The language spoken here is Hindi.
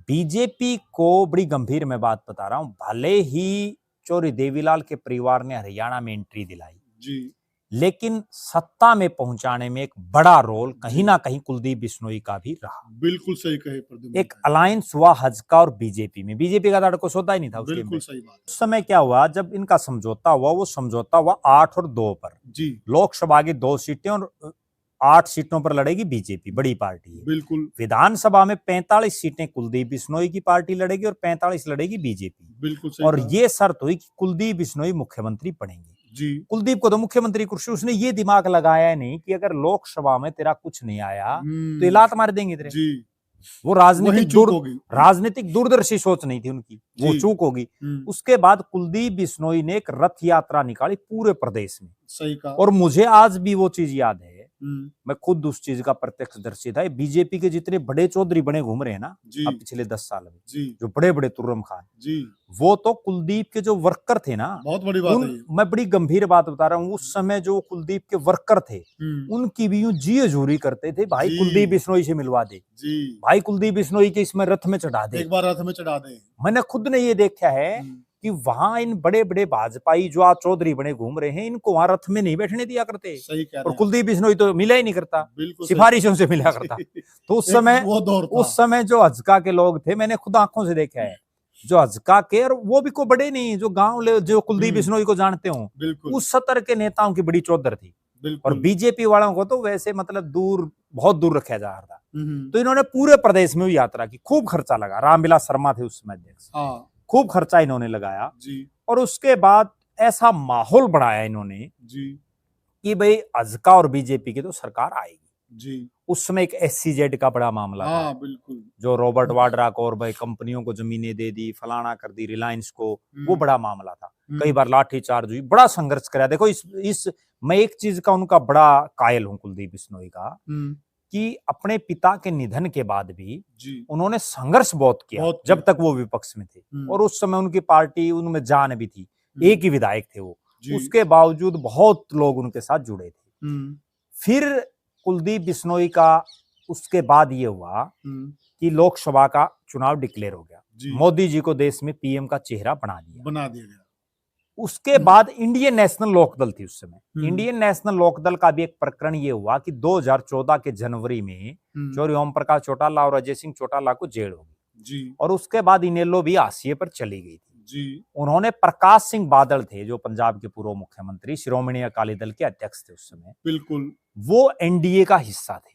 बीजेपी को बड़ी गंभीर मैं बात बता रहा हूं, भले ही चौधरी देवीलाल के परिवार ने हरियाणा में एंट्री दिलाई जी, लेकिन सत्ता में पहुंचाने में एक बड़ा रोल कहीं ना कहीं कुलदीप बिश्नोई का भी रहा। बिल्कुल सही कहे प्रद्युम्न एक भाई। अलायंस हुआ हजका और बीजेपी में, बीजेपी का तो कोई सौदा ही नहीं था उस टाइम बिल्कुल पे। सही बात उस समय क्या हुआ, जब इनका समझौता हुआ, वो समझौता हुआ 8 और 2 पर। जी, लोकसभा की 2 सीटें और 8 सीटों पर लड़ेगी बीजेपी, बड़ी पार्टी है। बिल्कुल विधानसभा में 45 सीटें कुलदीप बिश्नोई की पार्टी लड़ेगी और 45 लड़ेगी बीजेपी। बिल्कुल सही और कहा। ये शर्त हुई कि कुलदीप बिश्नोई मुख्यमंत्री बनेंगे। जी, कुलदीप को तो मुख्यमंत्री कुर्सी, उसने ये दिमाग लगाया नहीं कि अगर लोकसभा में तेरा कुछ नहीं आया तो ये लात मार देंगे तेरे। जी, वो वही चूक होगी। राजनीतिक दूरदर्शी सोच नहीं थी उनकी, वो जी, चूक होगी। उसके बाद कुलदीप बिश्नोई ने एक रथ यात्रा निकाली पूरे प्रदेश में, सही कहा। और मुझे आज भी वो चीज याद है, मैं खुद उस चीज का प्रत्यक्षदर्शी था। बीजेपी के जितने बड़े चौधरी बने घूम रहे हैं ना जी, अब पिछले 10 साल में, जी, जो बड़े बड़े तुर्रम खान, जी, वो तो कुलदीप के जो वर्कर थे ना, बहुत बड़ी बात है ये। मैं बड़ी गंभीर बात बता रहा हूँ, उस समय जो कुलदीप के वर्कर थे उनकी भी यूं जी हजूरी करते थे, भाई जी, कुलदीप बिश्नोई से मिलवा दे, जी, भाई कुलदीप बिश्नोई के इसमें रथ में चढ़ा दे, एक बार रथ में चढ़ा दे। मैंने खुद ने ये देखा है कि वहां इन बड़े बड़े भाजपाई जो आज चौधरी बने घूम रहे हैं, इनको वहां रथ में नहीं बैठने दिया करते। सही कह रहे और हैं। कुलदीप बिश्नोई तो मिला ही नहीं करता, बिल्कुल सिफारिशों से मिला करता। तो उस समय वो दौर था। उस समय जो हजका के लोग थे, मैंने खुद आंखों से देखा है, जो हजका के, और वो भी को बड़े नहीं, जो गांव जो कुलदीप बिश्नोई को जानते हो, उस सतर के नेताओं की बड़ी चौधर थी। और बीजेपी वालों को तो वैसे मतलब दूर, बहुत दूर रखा जा रहा था। तो इन्होंने पूरे प्रदेश में यात्रा की, खूब खर्चा लगा, रामविलास शर्मा थे उस समय अध्यक्ष, खूब खर्चा इन्होंने लगाया जी। और उसके बाद ऐसा माहौल बढ़ाया इन्होंने जी कि भाई हजका और बीजेपी की तो सरकार आएगी जी। उस समय एक SCZ का बड़ा मामला था, बिल्कुल, जो रॉबर्ट वाड्रा को और भाई कंपनियों को जमीनें दे दी, फलाना कर दी, रिलायंस को, वो बड़ा मामला था। कई बार लाठीचार्ज हुई, बड़ा संघर्ष कराया। देखो इस मैं एक चीज का उनका बड़ा कायल हूं कुलदीप बिश्नोई का, कि अपने पिता के निधन के बाद भी उन्होंने संघर्ष बहुत किया, जब तक वो विपक्ष में थे, और उस समय उनकी पार्टी, उनमें जान भी थी, एक ही विधायक थे वो, उसके बावजूद बहुत लोग उनके साथ जुड़े थे। फिर कुलदीप बिश्नोई का उसके बाद ये हुआ कि लोकसभा का चुनाव डिक्लेयर हो गया, मोदी जी को देश में PM का चेहरा बना दिया गया। उसके बाद इंडियन नेशनल लोकदल थी उस समय, इंडियन नेशनल लोकदल का भी एक प्रकरण ये हुआ कि 2014 के जनवरी में चौधरी ओम प्रकाश चौटाला और अजय सिंह चौटाला को जेल हो गई, और उसके बाद इनेलो भी हाशिए पर चली गई थी। उन्होंने प्रकाश सिंह बादल थे, जो पंजाब के पूर्व मुख्यमंत्री, शिरोमणि अकाली दल के अध्यक्ष थे उस समय, बिल्कुल, वो NDA का हिस्सा थे।